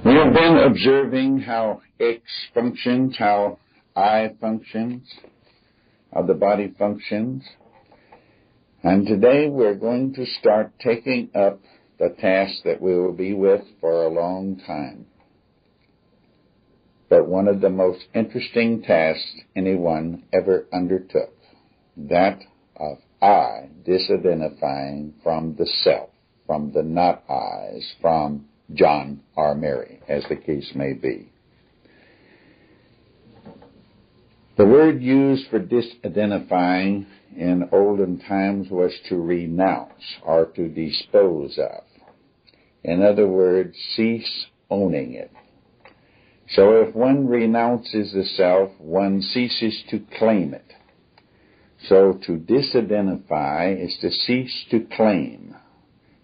We have been observing how X functions, how I functions, how the body functions. And today we're going to start taking up the task that we will be with for a long time. But one of the most interesting tasks anyone ever undertook, that of I disidentifying from the self, from the not I's, from John or Mary, as the case may be. The word used for disidentifying in olden times was to renounce or to dispose of. In other words, cease owning it. So if one renounces the self, one ceases to claim it. So to disidentify is to cease to claim,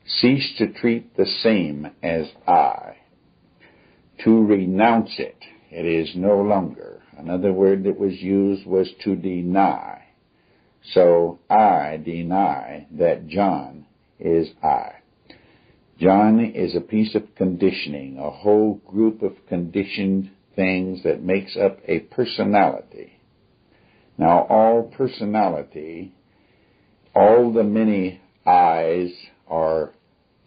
cease to treat the same as I. To renounce it, it is no longer. Another word that was used was to deny. So I deny that John is I. John is a piece of conditioning, a whole group of conditioned things that makes up a personality. Now, all personality, all the many I's are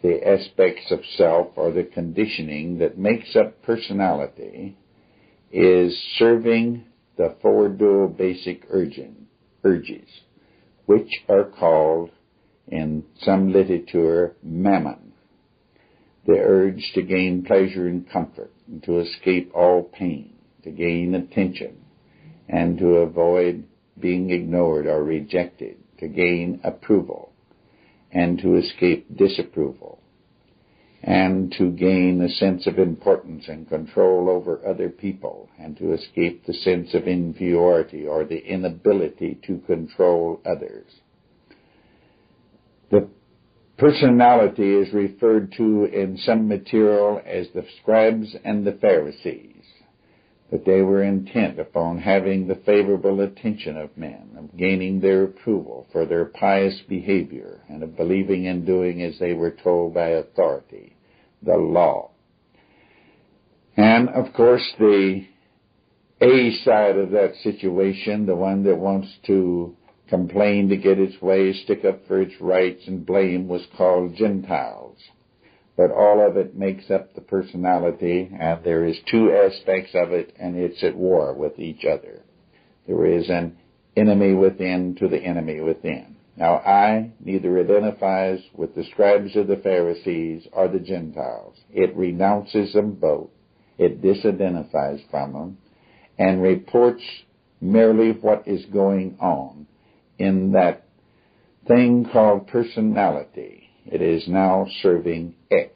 the aspects of self or the conditioning that makes up personality is serving the four dual basic urges, which are called in some literature mammon. The urge to gain pleasure and comfort, and to escape all pain, to gain attention, and to avoid being ignored or rejected, to gain approval, and to escape disapproval, and to gain a sense of importance and control over other people, and to escape the sense of inferiority or the inability to control others. The personality is referred to in some material as the scribes and the Pharisees, that they were intent upon having the favorable attention of men, of gaining their approval for their pious behavior, and of believing and doing as they were told by authority, the law. And, of course, the A side of that situation, the one that wants to complain to get its way, stick up for its rights, and blame, was called Gentiles. But all of it makes up the personality, and there is two aspects of it, and it's at war with each other. There is an enemy within to the enemy within. Now, I neither identifies with the scribes or the Pharisees or the Gentiles. It renounces them both. It disidentifies from them and reports merely what is going on in that thing called personality. It is now serving X,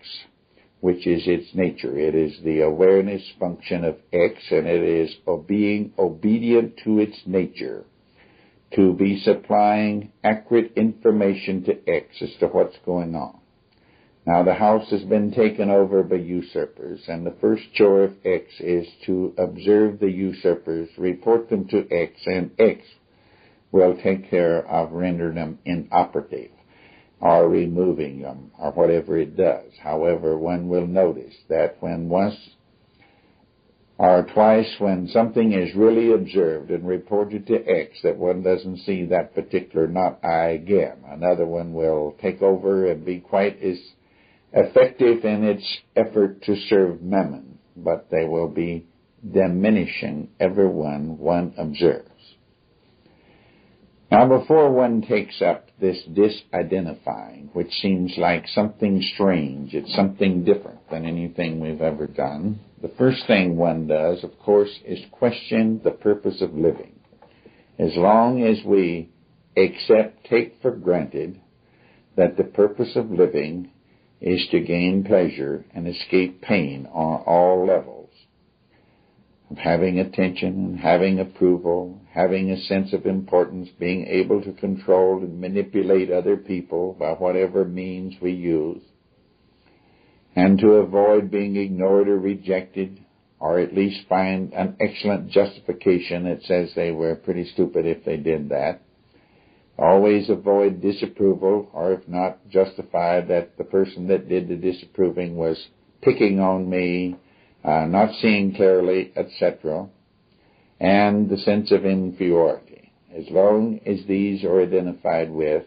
which is its nature. It is the awareness function of X, and it is being obedient to its nature, to be supplying accurate information to X as to what's going on. Now, the house has been taken over by usurpers, and the first chore of X is to observe the usurpers, report them to X, and X will take care of rendering them inoperative or removing them or whatever it does. However, one will notice that when once or twice when something is really observed and reported to X that one doesn't see that particular not I again, another one will take over and be quite as effective in its effort to serve mammon, but they will be diminishing every one observes. Now, before one takes up this disidentifying, which seems like something strange, it's something different than anything we've ever done, the first thing one does, of course, is question the purpose of living. As long as we take for granted that the purpose of living is to gain pleasure and escape pain on all levels, of having attention and having approval, having a sense of importance, being able to control and manipulate other people by whatever means we use, and to avoid being ignored or rejected, or at least find an excellent justification that says they were pretty stupid if they did that. Always avoid disapproval, or if not, justify that the person that did the disapproving was picking on me, not seeing clearly, etc., and the sense of inferiority. As long as these are identified with,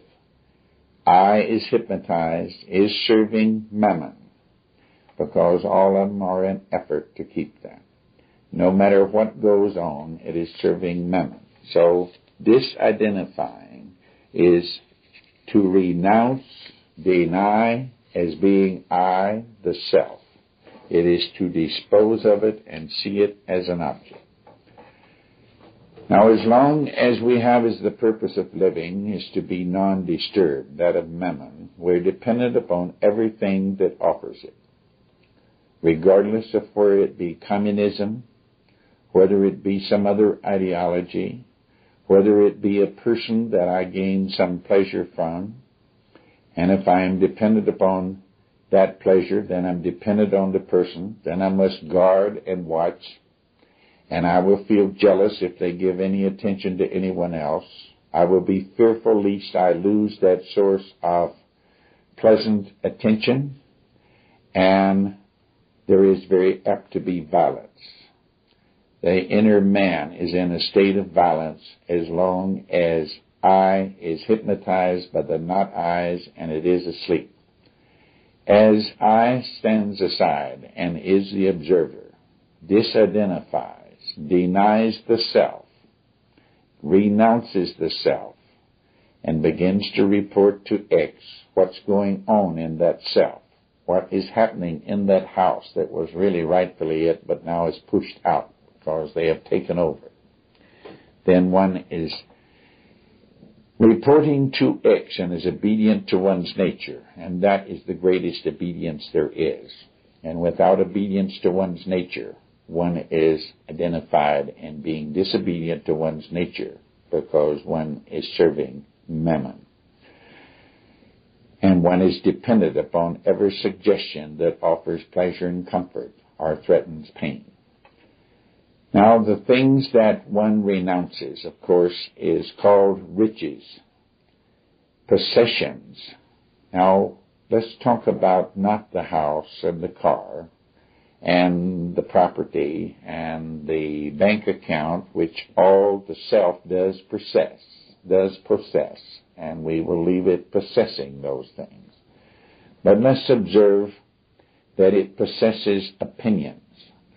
I is hypnotized, is serving mammon, because all of them are an effort to keep that. No matter what goes on, it is serving mammon. So disidentifying is to renounce, deny as being I, the self. It is to dispose of it and see it as an object. Now, as long as we have as the purpose of living is to be non-disturbed, that of mammon, we're dependent upon everything that offers it, regardless of whether it be communism, whether it be some other ideology, whether it be a person that I gain some pleasure from. And if I am dependent upon that pleasure, then I'm dependent on the person, then I must guard and watch, and I will feel jealous if they give any attention to anyone else. I will be fearful lest I lose that source of pleasant attention, and there is very apt to be violence. The inner man is in a state of violence as long as I is hypnotized by the not I's and it is asleep. As I stands aside and is the observer, disidentifies, denies the self, renounces the self, and begins to report to X what's going on in that self, what is happening in that house that was really rightfully it but now is pushed out because they have taken over. Then one is reporting to X and is obedient to one's nature, and that is the greatest obedience there is. And without obedience to one's nature, one is identified in being disobedient to one's nature because one is serving mammon. And one is dependent upon every suggestion that offers pleasure and comfort or threatens pain. Now, the things that one renounces, of course, is called riches, possessions. Now, let's talk about not the house and the car and the property and the bank account, which all the self does possess, and we will leave it possessing those things. But let's observe that it possesses opinions,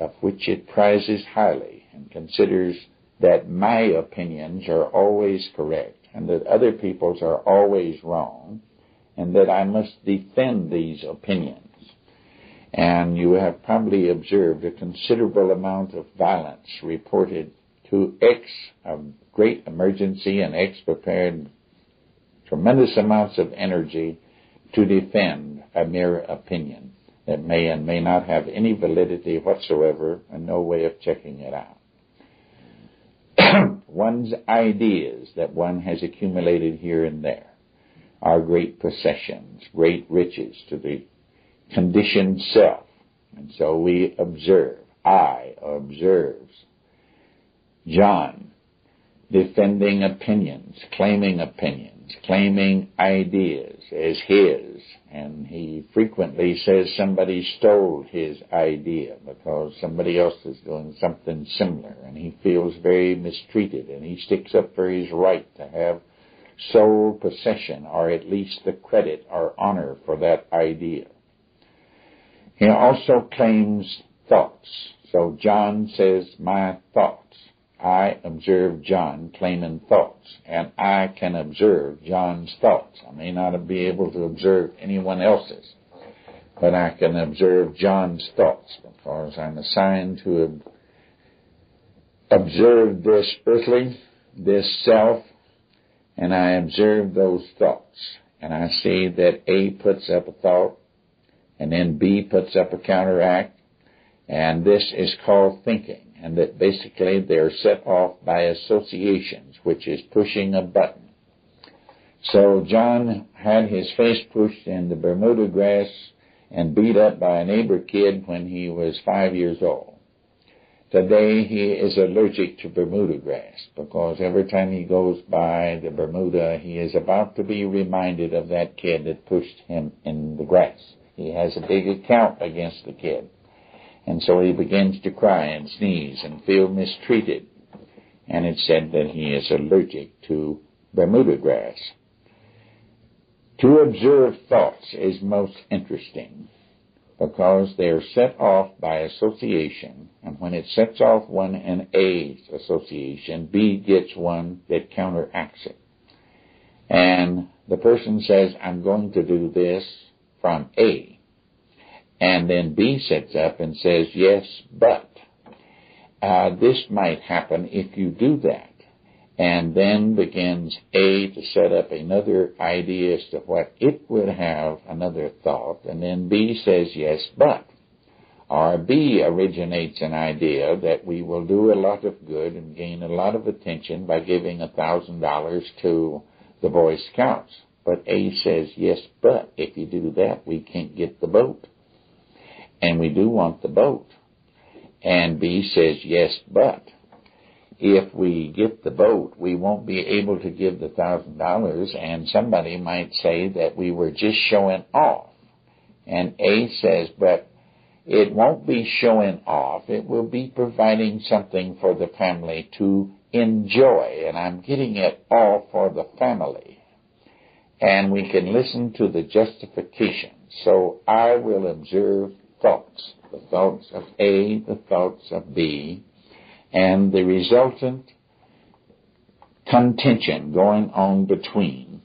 of which it prizes highly and considers that my opinions are always correct and that other people's are always wrong and that I must defend these opinions. And you have probably observed a considerable amount of violence reported to X, a great emergency, and X prepared tremendous amounts of energy to defend a mere opinion that may and may not have any validity whatsoever and no way of checking it out. One's ideas that one has accumulated here and there are great possessions, great riches to the conditioned self. And so we observe, I observes John defending opinions, claiming ideas as his, and he frequently says somebody stole his idea because somebody else is doing something similar, and he feels very mistreated, and he sticks up for his right to have sole possession or at least the credit or honor for that idea. He also claims thoughts. So John says, my thoughts. I observe John claiming thoughts, and I can observe John's thoughts. I may not be able to observe anyone else's, but I can observe John's thoughts because I'm assigned to observe this earthly, this self, and I observe those thoughts. And I see that A puts up a thought, and then B puts up a counteract, and this is called thinking. And that basically they're set off by associations, which is pushing a button. So John had his face pushed in the Bermuda grass and beat up by a neighbor kid when he was 5 years old. Today he is allergic to Bermuda grass because every time he goes by the Bermuda, he is about to be reminded of that kid that pushed him in the grass. He has a big account against the kid. And so he begins to cry and sneeze and feel mistreated. And it's said that he is allergic to Bermuda grass. To observe thoughts is most interesting because they are set off by association. And when it sets off one in A's association, B gets one that counteracts it. And the person says, I'm going to do this from A. And then B sets up and says, yes, but this might happen if you do that. And then begins A to set up another idea as to what it would have, another thought. And then B says, yes, but. Or B originates an idea that we will do a lot of good and gain a lot of attention by giving $1,000 to the Boy Scouts. But A says, yes, but if you do that, we can't get the boat. And we do want the boat. And B says, yes, but if we get the boat, we won't be able to give the $1,000, and somebody might say that we were just showing off. And A says, but it won't be showing off. It will be providing something for the family to enjoy, and I'm getting it all for the family. And we can listen to the justification. So I will observe thoughts, the thoughts of A, the thoughts of B, and the resultant contention going on between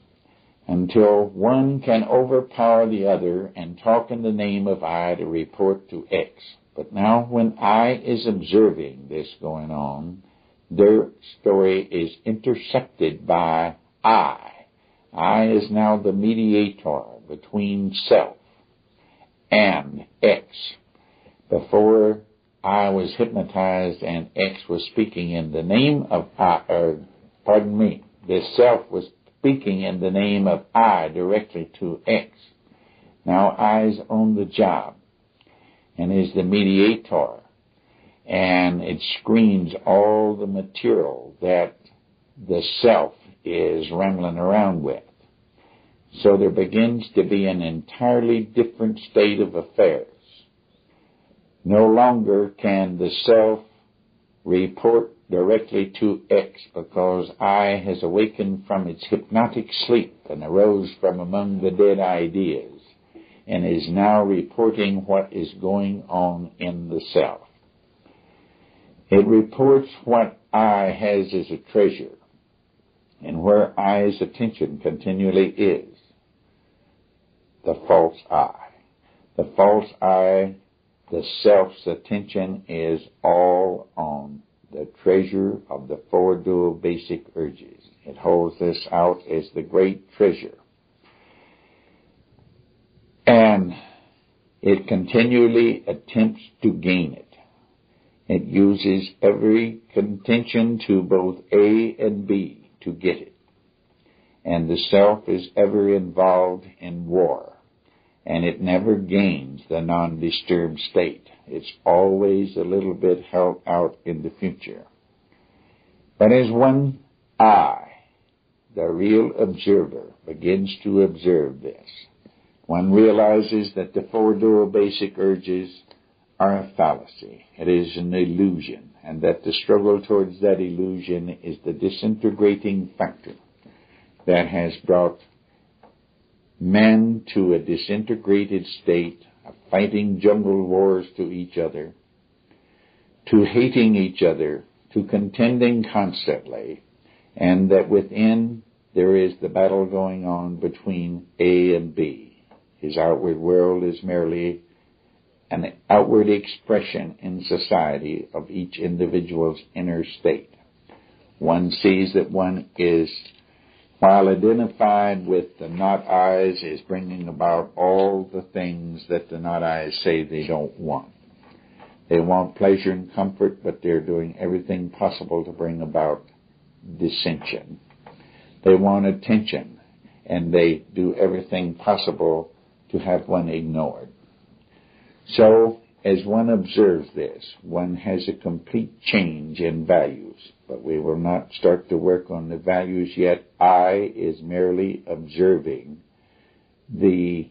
until one can overpower the other and talk in the name of I to report to X. But now when I is observing this going on, their story is intersected by I. I is now the mediator between self and X. Before I was hypnotized and X was speaking in the name of I, the self was speaking in the name of I directly to X. Now I's on the job and is the mediator, and it screens all the material that the self is rambling around with. So there begins to be an entirely different state of affairs. No longer can the self report directly to X because I has awakened from its hypnotic sleep and arose from among the dead ideas and is now reporting what is going on in the self. It reports what I has as a treasure and where I's attention continually is. The false I. The false I, the self's attention is all on the treasure of the four dual basic urges. It holds this out as the great treasure. And it continually attempts to gain it. It uses every contention to both A and B to get it. And the self is ever involved in war. And it never gains the non-disturbed state. It's always a little bit held out in the future. But as one I, the real observer, begins to observe this, one realizes that the four dual basic urges are a fallacy. It is an illusion, and that the struggle towards that illusion is the disintegrating factor that has brought men to a disintegrated state of fighting jungle wars to each other, to hating each other, to contending constantly, and that within there is the battle going on between A and B. His outward world is merely an outward expression in society of each individual's inner state. One sees that one is, while identified with the not I's, is bringing about all the things that the not I's say they don't want. They want pleasure and comfort, but they're doing everything possible to bring about dissension. They want attention, and they do everything possible to have one ignored. So, as one observes this, one has a complete change in values. But we will not start to work on the values yet. I is merely observing the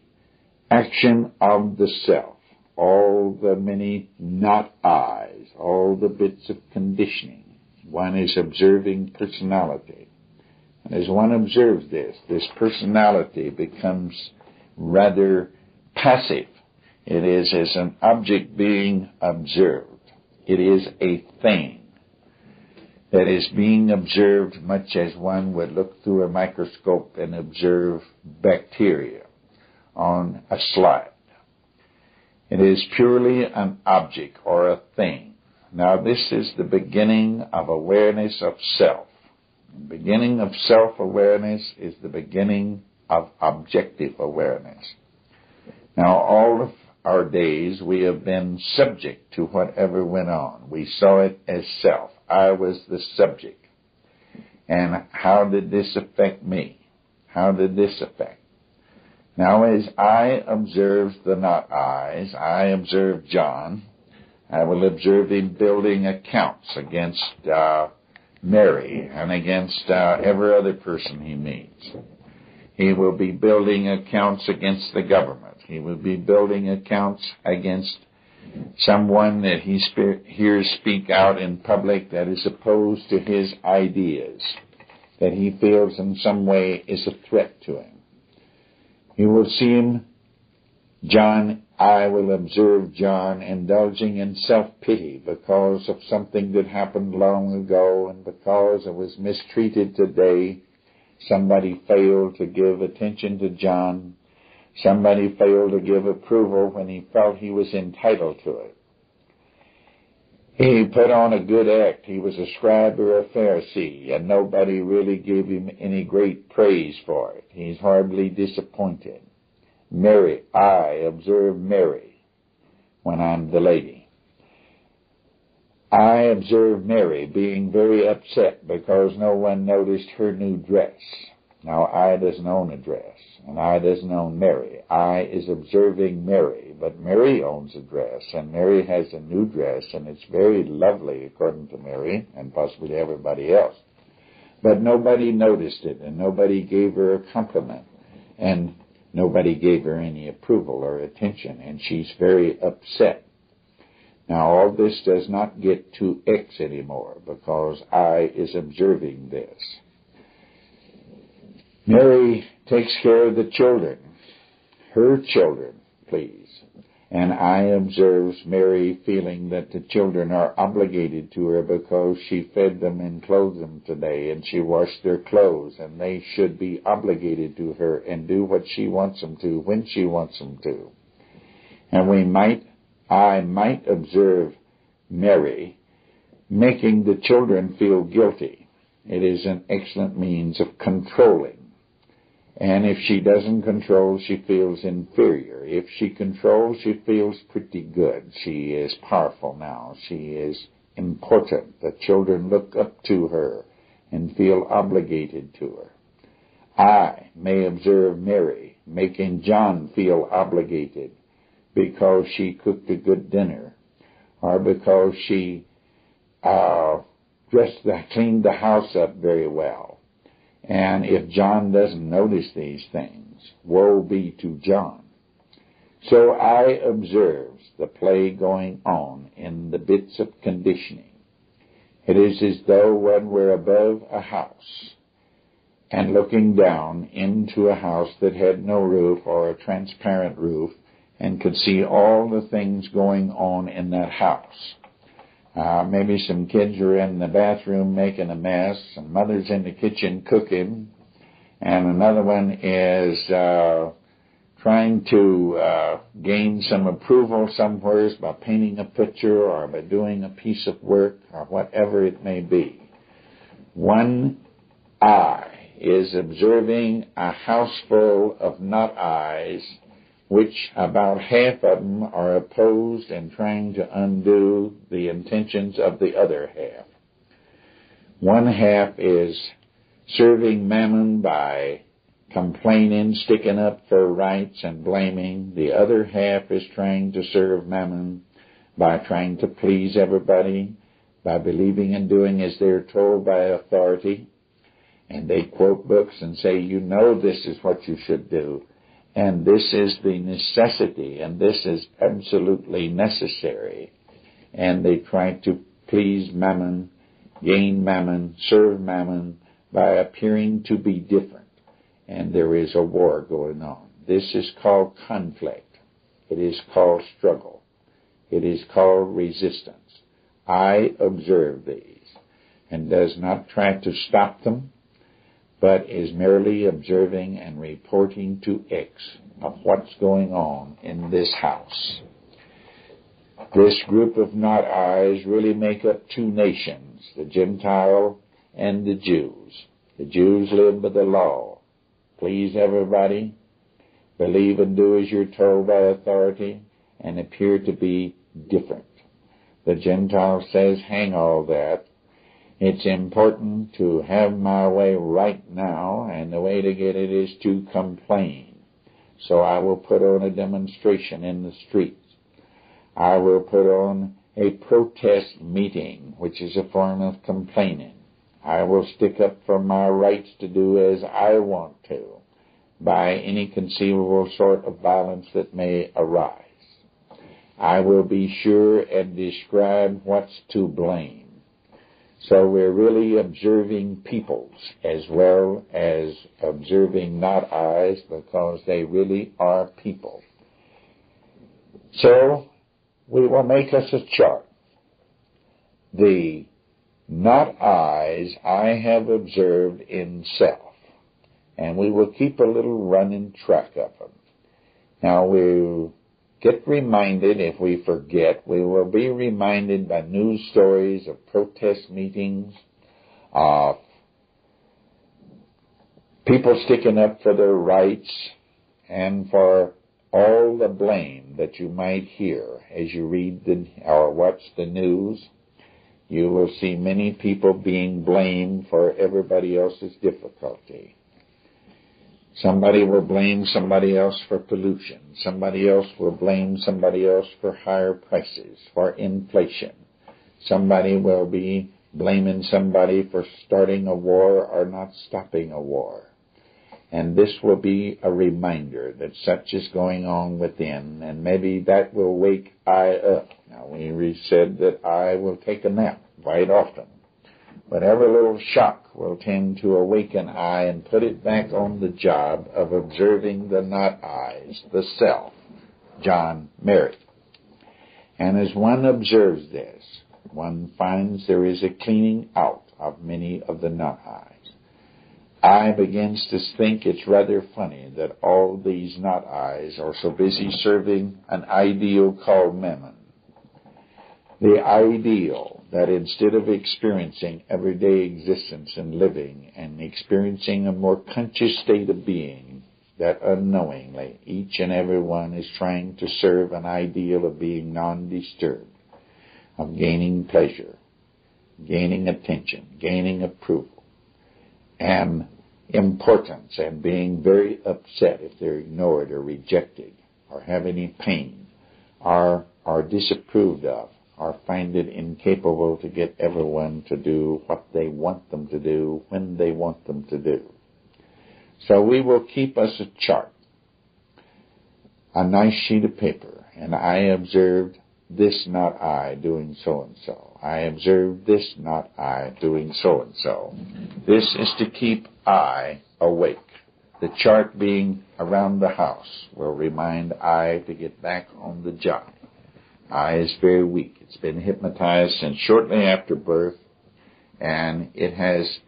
action of the self. all the many not I's, all the bits of conditioning. One is observing personality. And as one observes this personality becomes rather passive. It is as an object being observed. It is a thing that is being observed much as one would look through a microscope and observe bacteria on a slide. It is purely an object or a thing. Now this is the beginning of awareness of self. The beginning of self-awareness is the beginning of objective awareness. Now all of our days we have been subject to whatever went on. We saw it as self. I was the subject. And how did this affect me? How did this affect? Now as I observe the not I's, I observe John. I will observe him building accounts against Mary and against every other person he meets. He will be building accounts against the government. He will be building accounts against someone that he hears speak out in public that is opposed to his ideas, that he feels in some way is a threat to him. You will see him, John, I will observe John indulging in self-pity because of something that happened long ago and because I was mistreated today. Somebody failed to give attention to John. Somebody failed to give approval when he felt he was entitled to it. He put on a good act. He was a scribe or a Pharisee, and nobody really gave him any great praise for it. He's horribly disappointed. Mary, I observe Mary when I'm the lady. I observe Mary being very upset because no one noticed her new dress. Now, I doesn't own a dress, and I doesn't own Mary. I is observing Mary, but Mary owns a dress, and Mary has a new dress, and it's very lovely according to Mary, and possibly everybody else. But nobody noticed it, and nobody gave her a compliment, and nobody gave her any approval or attention, and she's very upset. Now, all this does not get to X anymore, because I is observing this. Mary takes care of the children, her children, please. And I observes Mary feeling that the children are obligated to her because she fed them and clothed them today, and she washed their clothes, and they should be obligated to her and do what she wants them to when she wants them to. And I might observe Mary making the children feel guilty. It is an excellent means of controlling. And if she doesn't control, she feels inferior. If she controls, she feels pretty good. She is powerful now. She is important. The children look up to her and feel obligated to her. I may observe Mary making John feel obligated because she cooked a good dinner or because she cleaned the house up very well. And if John doesn't notice these things, woe be to John. So I observes the play going on in the bits of conditioning. It is as though one were above a house and looking down into a house that had no roof or a transparent roof and could see all the things going on in that house. Maybe some kids are in the bathroom making a mess, and mother's in the kitchen cooking, and another one is trying to gain some approval somewhere by painting a picture or by doing a piece of work or whatever it may be. One eye is observing a house full of not eyes, which about half of them are opposed and trying to undo the intentions of the other half. One half is serving mammon by complaining, sticking up for rights and blaming. The other half is trying to serve mammon by trying to please everybody, by believing and doing as they're told by authority. And they quote books and say, you know this is what you should do. And this is the necessity, and this is absolutely necessary. And they try to please Mammon, gain Mammon, serve Mammon by appearing to be different. And there is a war going on. This is called conflict. It is called struggle. It is called resistance. I observe these, and does not try to stop them, but is merely observing and reporting to X of what's going on in this house. This group of not I's really make up two nations, the Gentile and the Jews. The Jews live by the law. Please everybody, believe and do as you're told by authority, and appear to be different. The Gentile says, hang all that. It's important to have my way right now, and the way to get it is to complain. So I will put on a demonstration in the streets. I will put on a protest meeting, which is a form of complaining. I will stick up for my rights to do as I want to, by any conceivable sort of violence that may arise. I will be sure and describe what's to blame. So we're really observing peoples as well as observing not I's, because they really are people. So we will make us a chart. The not I's I have observed in self, and we will keep a little running track of them. Now we'll get reminded, if we forget, we will be reminded by news stories of protest meetings, of people sticking up for their rights, and for all the blame that you might hear as you read or watch the news. You will see many people being blamed for everybody else's difficulty. Somebody will blame somebody else for pollution. Somebody else will blame somebody else for higher prices, for inflation. Somebody will be blaming somebody for starting a war or not stopping a war. And this will be a reminder that such is going on within, and maybe that will wake I up. Now, we said that I will take a nap quite often. But every little shock will tend to awaken I and put it back on the job of observing the not I's, the self, John Merritt. And as one observes this, one finds there is a cleaning out of many of the not I's. I begins to think it's rather funny that all these not I's are so busy serving an ideal called Mammon. The ideal that instead of experiencing everyday existence and living and experiencing a more conscious state of being, that unknowingly each and every one is trying to serve an ideal of being non-disturbed, of gaining pleasure, gaining attention, gaining approval, and importance, and being very upset if they're ignored or rejected or have any pain or are disapproved of, or find it incapable to get everyone to do what they want them to do when they want them to do. So we will keep us a chart, a nice sheet of paper, and I observed this not I doing so-and-so. I observed this not I doing so-and-so. This is to keep I awake. The chart being around the house will remind I to get back on the job. I is very weak. It's been hypnotized since shortly after birth, and it has,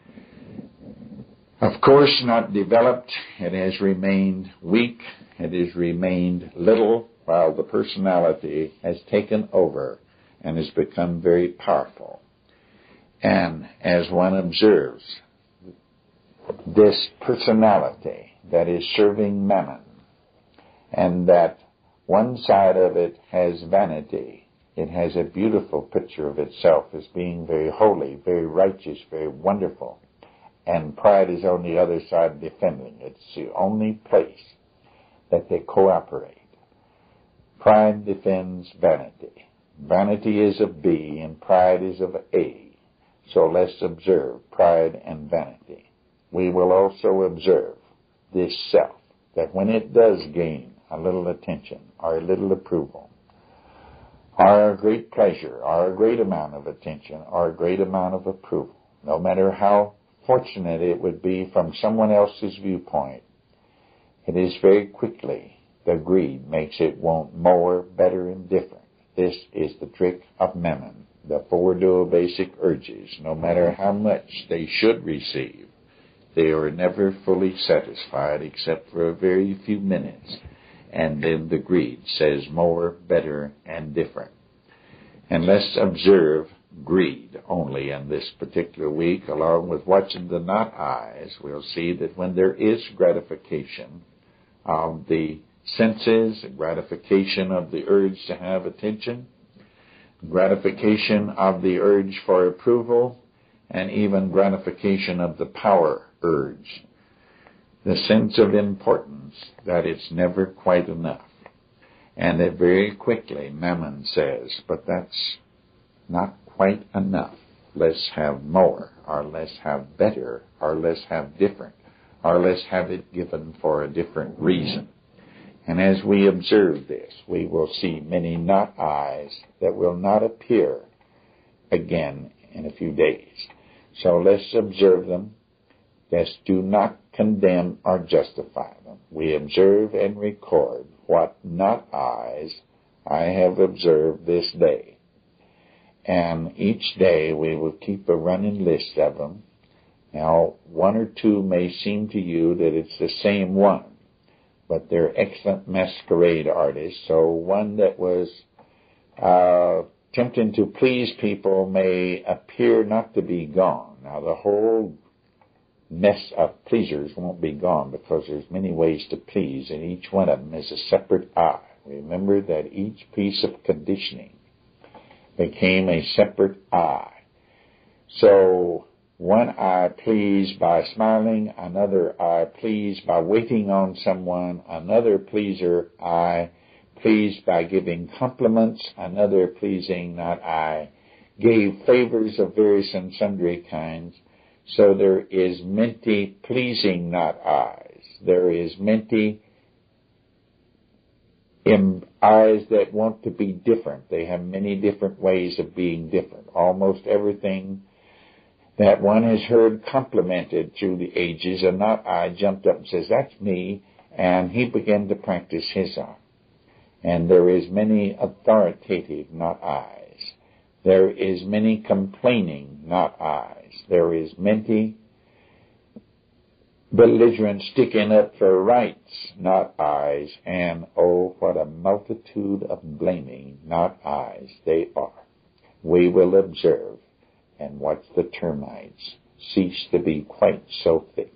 of course, not developed. It has remained weak. It has remained little, while the personality has taken over and has become very powerful. And as one observes this personality that is serving Mammon, and that one side of it has vanity. It has a beautiful picture of itself as being very holy, very righteous, very wonderful. And pride is on the other side defending. It's the only place that they cooperate. Pride defends vanity. Vanity is of B and pride is of A. So let's observe pride and vanity. We will also observe this self, that when it does gain a little attention or a little approval, or a great pleasure, or a great amount of attention, or a great amount of approval, no matter how fortunate it would be from someone else's viewpoint, it is very quickly the greed makes it want more, better, and different. This is the trick of mammon. The four dual-basic urges, no matter how much they should receive, they are never fully satisfied except for a very few minutes. And then the greed says more, better, and different. And let's observe greed only in this particular week, along with watching the not eyes. We'll see that when there is gratification of the senses, gratification of the urge to have attention, gratification of the urge for approval, and even gratification of the power urge, the sense of importance that it's never quite enough. And that very quickly Mammon says, but that's not quite enough. Let's have more, or let's have better, or let's have different, or let's have it given for a different reason. And as we observe this, we will see many not eyes that will not appear again in a few days. So let's observe them. Let's do not condemn or justify them. We observe and record what not eyes I have observed this day. And each day we will keep a running list of them. Now, one or two may seem to you that it's the same one, but they're excellent masquerade artists. So one that was tempting to please people may appear not to be gone. Now, the whole mess of pleasers won't be gone because there's many ways to please, and each one of them is a separate eye. Remember that each piece of conditioning became a separate eye. So one eye pleased by smiling, another eye pleased by waiting on someone, another pleaser eye pleased by giving compliments, another pleasing not eye gave favors of various and sundry kinds. So there is many pleasing not eyes. There is many eyes that want to be different. They have many different ways of being different. Almost everything that one has heard complimented through the ages, a not eye jumped up and says, that's me, and he began to practice his eye. And there is many authoritative not eyes. There is many complaining not eyes. There is many belligerent sticking up for rights not eyes. And oh, what a multitude of blaming not eyes they are. We will observe and watch the termites cease to be quite so thick.